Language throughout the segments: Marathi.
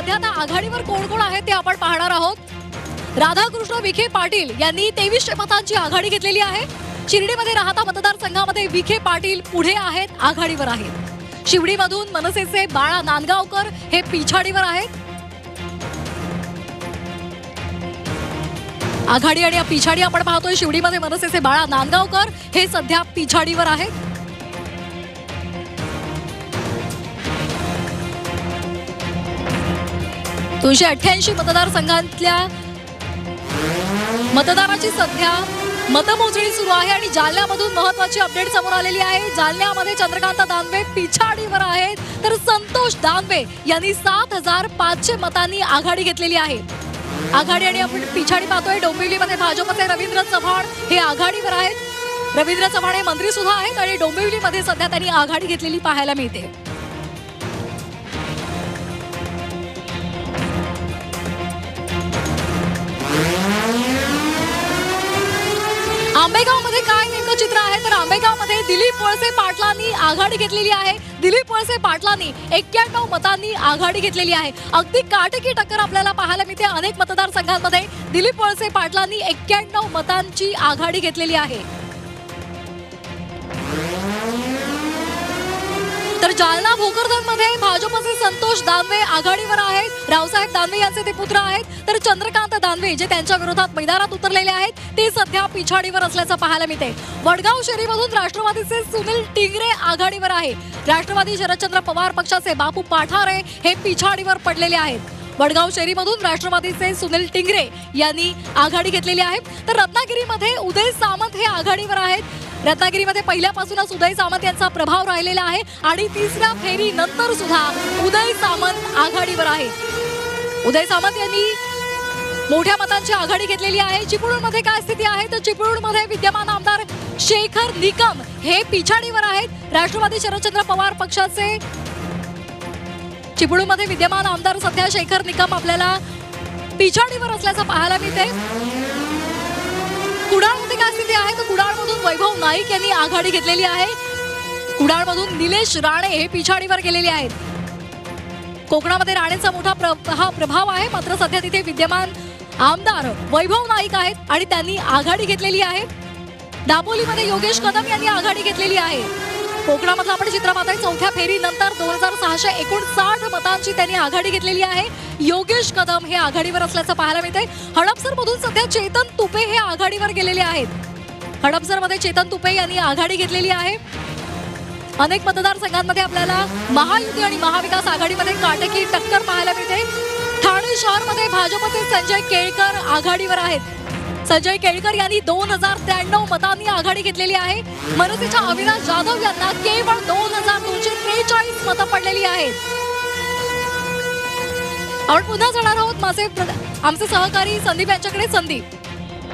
सध्या आता आघाडीवर कोण कोण आहे ते आपण पाहणार आहोत। राधाकृष्ण विखे पाटील यांनी 2300 मतांची आघाडी घेतलेली आहे। शिर्डीमध्ये राहता मतदारसंघामध्ये विखे पाटील पुढे आहेत, आघाडीवर आहेत। शिवडीमधून मनसेचे बाळा नांदगावकर हे पिछाडीवर आहेत। आघाडी आणि पिछाडी आपण पाहतोय। शिवडीमध्ये मनसेचे बाळा नांदगावकर हे सध्या पिछाडीवर आहेत। 288 मतदारसंघातल्या मतदाराची सध्या मतमोजणी सुरू आहे आणि जालन्यामधून महत्त्वाची अपडेट समोर आलेली आहे। जालन्यामध्ये चंद्रकांत दानवे पिछाडीवर आहेत, तर संतोष दानवे यांनी 7500 मतांनी आघाडी घेतलेली आहे। आघाडी आणि आपण पिछाडी पाहतोय। डोंबिवलीमध्ये भाजपचे रवींद्र चव्हाण हे आघाडीवर आहेत। रवींद्र चव्हाण हे मंत्री सुद्धा आहेत आणि डोंबिवलीमध्ये सध्या त्यांनी आघाडी घेतलेली पाहायला मिळते। आंबेगावमध्ये काय नेमकं चित्र आहे, तर आंबेगावमध्ये दिलीप वळसे पाटलांनी आघाडी घेतलेली आहे। दिलीप वळसे पाटलांनी 91 मतांनी आघाडी घेतलेली आहे। अगदी काटेकी टक्कर आपल्याला पाहायला मिळते। अनेक मतदारसंघांमध्ये दिलीप वळसे पाटलांनी 91 मतांची आघाडी घेतलेली आहे। तर जालना भोकरदनमध्ये भाजपचे संतोष दानवे आघाडीवर आहेत। रावसाहेब दानवे यांचे ते पुत्र आहेत। तर चंद्रकांत दानवे जे त्यांच्या विरोधात मैदानात उतरलेले आहेत ते सध्या पिछाडीवर असल्याचं पाहायला मिळते। वडगाव शहरीमधून राष्ट्रवादीचे सुनील टिंगरे आघाडीवर आहे। राष्ट्रवादी शरदचंद्र पवार पक्षाचे बापू पाठारे हे पिछाडीवर पडलेले आहेत। वडगाव शहरीमधून राष्ट्रवादीचे सुनील टिंगरे यांनी आघाडी घेतलेली आहे। तर रत्नागिरीमध्ये उदय सामंत हे आघाडीवर आहेत। रत्नागिरीमध्ये पहिल्यापासूनच उदय सामंत यांचा प्रभाव राहिलेला आहे आणि तिसऱ्या फेरी नंतर सुद्धा उदय सामंत आघाडीवर आहे। उदय सामंत यांनी मोठ्या मतांची आघाडी घेतलेली आहे। चिपळूणमध्ये काय स्थिती आहे, तर चिपळूणमध्ये विद्यमान आमदार शेखर निकम हे पिछाडीवर आहेत। राष्ट्रवादी शरदचंद्र पवार पक्षाचे चिपळूणमध्ये विद्यमान आमदार सध्या शेखर निकम आपल्याला पिछाडीवर असल्याचं पाहायला मिळते। कुडाळमध्ये काय स्थिती आहे, तर कुडाळमधून वैभव नाईक यांनी आघाडी घेतलेली आहे। कुडाळमधून निलेश राणे हे पिछाडीवर गेलेले आहेत। कोकणामध्ये राणेंचा मोठा प्रभाव आहे, मात्र सध्या तिथे विद्यमान आमदार वैभव नाईक आहेत आणि त्यांनी आघाडी घेतलेली आहे। दापोलीमध्ये योगेश कदम यांनी आघाडी घेतलेली आहे। कोकणामधला आपण चित्र पाहतोय। चौथ्या फेरीनंतर 2659 मतांची त्यांनी आघाडी घेतलेली आहे। योगेश कदम हे आघाडीवर असल्याचं पाहायला मिळते। हडपसरमधून सध्या चेतन तुपे हे आघाडीवर गेलेले आहेत। हडपसरमध्ये चेतन तुपे यांनी आघाडी घेतलेली आहे। अनेक मतदारसंघांमध्ये आपल्याला महायुती आणि महाविकास आघाडीमध्ये काटेकी टक्कर पाहायला मिळते। ठाणे शहरमध्ये भाजपचे संजय केळकर आघाडीवर आहेत। संजय केळकर यांनी 2093 मतांनी आघाडी घेतलेली आहे। मनसेच्या अविनाश जाधव यांना केवळ 2243 मतं पडलेली आहेत। आपण पुन्हा जाणार आहोत आमचे सहकारी संदीप यांच्याकडे। संदीप,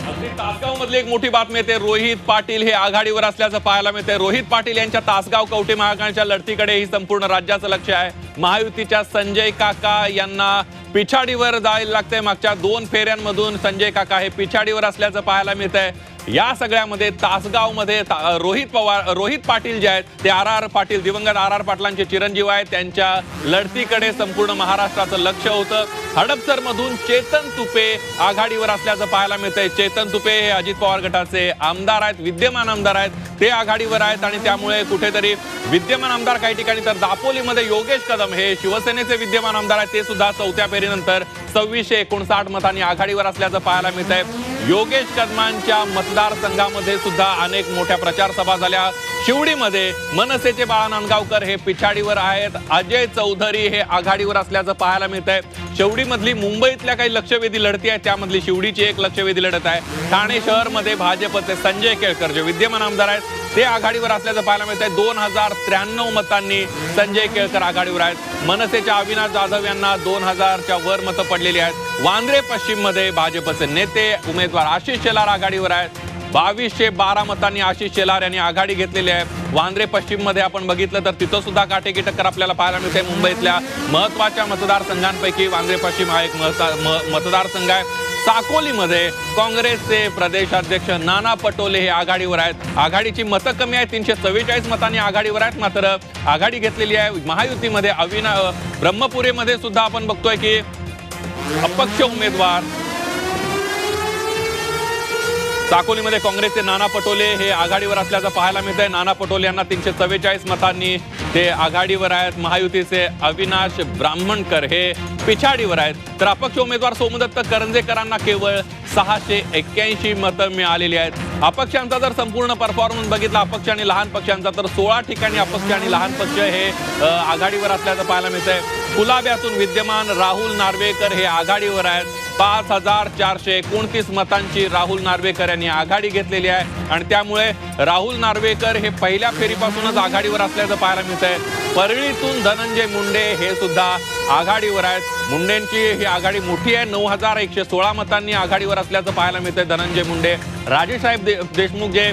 अगदी तासगाव मधली एक मोठी बातमी येते। रोहित पाटील हे आघाडीवर असल्याचं पाहायला मिळते। रोहित पाटील यांच्या तासगाव कवठे महागाच्या लढतीकडे ही संपूर्ण राज्याचं लक्ष आहे। महायुतीच्या संजय काका यांना पिछाडीवर जायला लागतंय। मागच्या 2 फेऱ्यांमधून संजय काका हे पिछाडीवर असल्याचं पाहायला मिळतंय। या सगळ्यामध्ये तासगावमध्ये रोहित पाटील जे आहेत ते आर पाटील, दिवंगत आर पाटलांचे चिरंजीव आहेत। त्यांच्या लढतीकडे संपूर्ण महाराष्ट्राचं लक्ष होतं। हडपसर मधून चेतन तुपे आघाडीवर असल्याचं पाहायला मिळतंय। चेतन तुपे हे अजित पवार गटाचे आमदार आहेत, विद्यमान आमदार आहेत, ते आघाडीवर आहेत आणि त्यामुळे कुठेतरी विद्यमान आमदार काही ठिकाणी, तर दापोलीमध्ये योगेश कदम हे शिवसेनेचे विद्यमान आमदार आहेत, ते सुद्धा चौथ्या फेरीनंतर 2659 मतांनी आघाडीवर असल्याचं पाहायला मिळतंय। योगेश कदमांच्या मतदारसंघामध्ये सुद्धा अनेक मोठ्या प्रचार सभा झाल्या। शिवडीमध्ये मनसेचे बाळा नांदगावकर हे पिछाडीवर आहेत। अजय चौधरी हे आघाडीवर असल्याचं पाहायला मिळतंय। शिवडीमधली मुंबईतल्या काही लक्षवेधी लढती आहेत, त्यामधली शिवडीची एक लक्षवेधी लढत आहे। ठाणे शहरमध्ये भाजपचे संजय केळकर जे विद्यमान आमदार आहेत ते आघाडीवर असल्याचं पाहायला मिळतंय। 2093 मतांनी संजय केळकर आघाडीवर आहेत। मनसेच्या अविनाश जाधव यांना 2000च्या वर मतं पडलेली आहेत। वांद्रे पश्चिम मध्ये भाजपचे नेते उमेदवार आशिष शेलार आघाडीवर आहेत। 2212 मतांनी आशिष शेलार यांनी आघाडी घेतलेली आहे। वांद्रे पश्चिम मध्ये आपण बघितलं तर तिथं सुद्धा काटेकी टक्कर आपल्याला पाहायला मिळते। मुंबईतल्या महत्त्वाच्या मतदारसंघांपैकी वांद्रे पश्चिम हा एक मतदारसंघ आहे। साकोलीमध्ये काँग्रेसचे प्रदेशाध्यक्ष नाना पटोले हे आघाडीवर आहेत. आघाडीची मतं कमी आहेत, 344 मतांनी आघाडीवर आहेत. मात्र आघाडी घेतलेली आहे महायुतीमध्ये ब्रह्मपुरेमध्ये सुद्धा आपण बघतोय की अपक्ष उमेदवार साकोलीमध्ये काँग्रेसचे नाना पटोले हे आघाडीवर असल्याचं पाहायला मिळत आहे. नाना पटोले यांना 344 मतांनी ते आघाडीवर आहेत. महायुतीचे अविनाश ब्राह्मणकर हे पिछाडीवर आहेत. तर अपक्ष उमेदवार सोमदत्त करंजेकरांना केवळ 681 मतं मिळालेली आहेत. अपक्षांचा जर संपूर्ण परफॉर्मन्स बघितला, अपक्ष आणि लहान पक्षांचा, तर 16 ठिकाणी अपक्ष आणि लहान पक्ष हे आघाडीवर असल्याचं पाहायला मिळतंय. कुलाब्यातून विद्यमान राहुल नार्वेकर हे आघाडीवर आहेत. 5429 मतांची राहुल नार्वेकर यांनी आघाडी घेतलेली आहे आणि त्यामुळे राहुल नार्वेकर हे पहिल्या फेरीपासूनच आघाडीवर असल्याचं पाहायला मिळतंय. परळीतून धनंजय मुंडे हे सुद्धा आघाडीवर आहेत. मुंडेंची ही आघाडी मोठी आहे, 9116 मतांनी आघाडीवर असल्याचं पाहायला मिळतंय. धनंजय मुंडे, राजेसाहेब देशमुख जे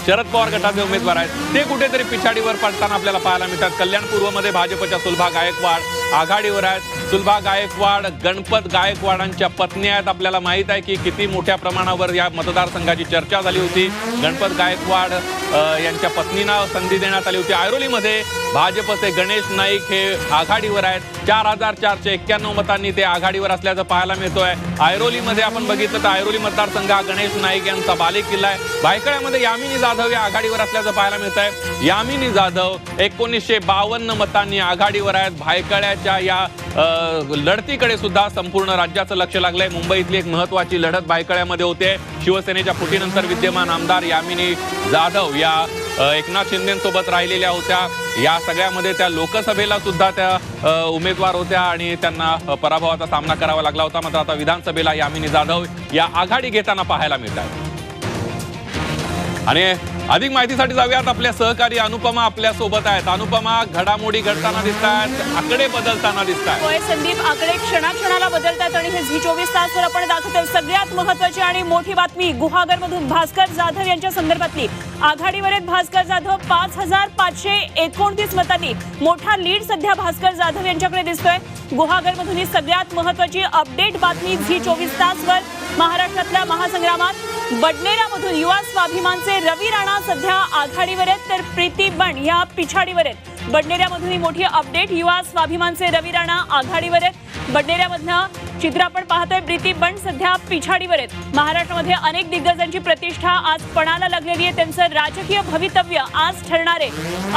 शरद पवार गटाचे उमेदवार आहेत ते कुठेतरी पिछाडीवर पडताना आपल्याला पाहायला मिळतात. कल्याण पूर्वमध्ये भाजपच्या सुलभा गायकवाड आघाडीवर आहेत. सुलभा गायकवाड गणपत गायकवाडांच्या पत्नी आहेत. आपल्याला माहित आहे की किती मोठ्या प्रमाणावर या मतदारसंघाची चर्चा झाली होती. गणपत गायकवाड यांच्या पत्नींना संधी देण्यात आली होती. ऐरोलीमध्ये भाजपचे गणेश नाईक हे आघाडीवर आहेत. 4491 मतांनी ते आघाडीवर असल्याचं पाहायला मिळतोय. ऐरोलीमध्ये आपण बघितलं तर ऐरोली मतदारसंघ गणेश नाईक यांचा बालेकिल्ला आहे. भायखळ्यामध्ये यामिनी जाधव या आघाडीवर असल्याचं पाहायला मिळत आहे. यामिनी जाधव 1952 मतांनी आघाडीवर आहेत. भायखळ्याच्या या लढतीकडे सुद्धा संपूर्ण राज्याचं लक्ष लागलंय. मुंबईतली एक महत्वाची लढत भायखळ्यामध्ये होते. शिवसेनेच्या फुटीनंतर विद्यमान आमदार यामिनी जाधव या एकनाथ शिंदेसोबत राहिलेल्या होत्या. या सगळ्यामध्ये त्या लोकसभेला सुद्धा त्या उमेदवार होत्या आणि त्यांना पराभवाचा सामना करावा लागला होता. मात्र आता विधानसभेला यामिनी जाधव या आघाडी घेताना पाहायला मिळतात. आणि अधिक माहितीसाठी जाऊयात, आपल्या सहकारी अनुपमा आपल्या सोबत आहेत. अनुपमा, घडामोडी घडताना दिसत आहेत, आकडे बदलताना दिसत आहेत. होय संदीप, आकडे क्षणाक्षणाला बदलतात आणि हे झी24 तासवर आपण दाखवतोय. सगळ्यात महत्त्वाची आणि मोठी बातमी गुहागरमधून भास्कर जाधव यांच्या संदर्भातली. आघाडीवर आहेत भास्कर जाधव 5529 मतांनी. मोठा लीड सध्या भास्कर जाधव यांच्याकडे दिसतोय. गुहागरमधून ही सगळ्यात महत्त्वाची अपडेट बातमी झी24 तासवर. महाराष्ट्रातल्या महासंग्रामात बडनेरामधून युवा स्वाभिमानचे रवी राणा सध्या आघाडीवर आहेत तर प्रीती बंड या पिछाडीवर आहेत. बडनेरामधून ही मोठी अपडेट. युवा स्वाभिमानचे रवी राणा आघाडीवर आहेत. बडनेरामधनं चित्र आपण पाहतोय. प्रीती बंड सध्या पिछाडीवर आहेत. महाराष्ट्रामध्ये अनेक दिग्गजांची प्रतिष्ठा आज पणाला लागलेली आहे. त्यांचं राजकीय भवितव्य आज ठरणारे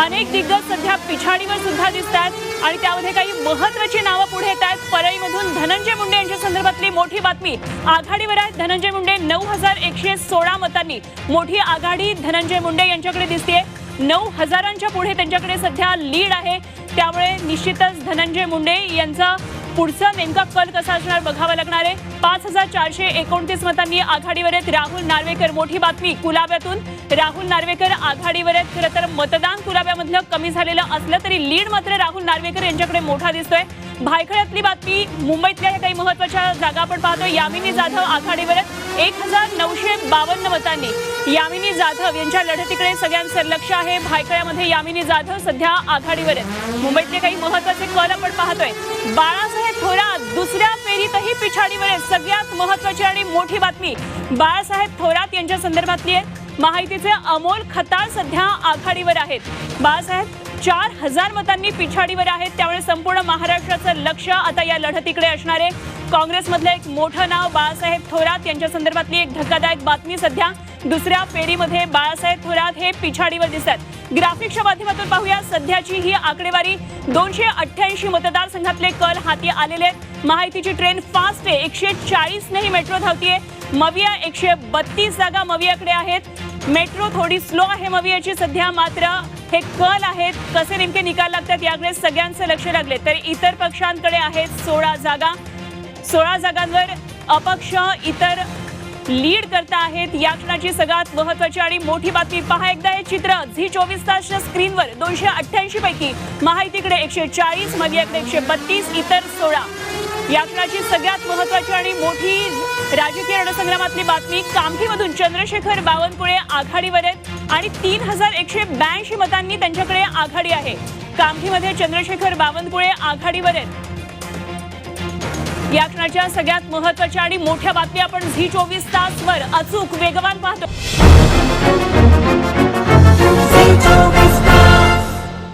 अनेक दिग्गज सध्या पिछाडीवर सुद्धा दिसत आहेत आणि त्यामध्ये काही महत्त्वाची नावं पुढे येत आहेत. परळीमधून धनंजय मुंडे यांच्या संदर्भातली मोठी बातमी. आघाडीवर आहेत धनंजय मुंडे 9116 मतांनी. मोठी आघाडी धनंजय मुंडे यांच्याकडे दिसतेय. 9000च्या पुढे त्यांच्याकडे सध्या लीड आहे. त्यामुळे निश्चितच धनंजय मुंडे यांचा पुढचा नेमका कल कसा असणार बघावा लागणार आहे. 5429 मतांनी आघाडीवर आहेत राहुल नार्वेकर. मोठी बातमी कुलाब्यातून राहुल नार्वेकर आघाडीवर आहेत. खरं तर मतदान कुलाब्यामधलं कमी झालेलं असलं तरी लीड मात्र राहुल नार्वेकर यांच्याकडे मोठा दिसतोय. भायखळ्यातली बातमी. मुंबईतल्या काही महत्त्वाच्या जागा आपण पाहतोय. यामिनी जाधव आघाडीवर आहेत 1952 मतांनी. यामिनी जाधव यांच्या लढतीकडे सगळ्यांचं लक्ष आहे. भायखळ्यामध्ये यामिनी जाधव सध्या आघाडीवर आहेत. मुंबईतले काही महत्त्वाचे कल आपण पाहतोय. बाळासाहेब थोरात दुसऱ्या फेरीतही पिछाडीवर आहेत. सगळ्यात महत्त्वाची आणि मोठी बातमी बाळासाहेब थोरात यांच्या संदर्भातली आहे. महायुतीचे अमोल खताळ सध्या आघाडीवर आहेत. बाळासाहेब 4000 मतांनी पिछाडीवर आहेत. त्यामुळे संपूर्ण महाराष्ट्राचं लक्ष आता या लढतीकडे असणार आहे. काँग्रेसमधलं एक मोठं नाव बाळासाहेब थोरात यांच्या संदर्भातली एक धक्कादायक बातमी. सध्या दुसऱ्या फेरीमध्ये बाळासाहेब थोरात हे पिछाडीवर दिसतात. ग्राफिक्सच्या माध्यमातून पाहूया सध्याची ही आकडेवारी. 288 मतदारसंघातले कल हाती आलेले आहेत. महायुतीची ट्रेन फास्ट आहे. 140 ने ही मेट्रो धावतीये. मविया 132 जागा मवियाकडे आहेत. मेट्रो थोडी स्लो आहे मवियाची सध्या. मात्र हे कल आहेत, कसे नेमके निकाल लागतात याकडे सगळ्यांचं लक्ष लागले. तर इतर पक्षांकडे आहेत 16 जागा. 16 जागांवर अपक्ष इतर लीड करता आहेत. या क्षणाची सगळ्यात महत्त्वाची आणि मोठी बातमी. पहा एकदा हे चित्र झी24 तासच्या स्क्रीनवर. 288 पैकी महायुतीकडे 140, मवियाकडे 132, इतर 16. या क्षणाची सगळ्यात महत्त्वाची आणि मोठी राजकीय रणसंग्रामातली बातमी. कामठीमधून चंद्रशेखर बावनकुळे आघाडीवर आहेत आणि 3182 मतांनी त्यांच्याकडे आघाडी आहे. कामठीमध्ये चंद्रशेखर बावनकुळे आघाडीवर आहेत. या क्षणाच्या सगळ्यात महत्त्वाच्या आणि मोठ्या बातम्या आपण झी 24 तासवर अचूक वेगवान पाहतो.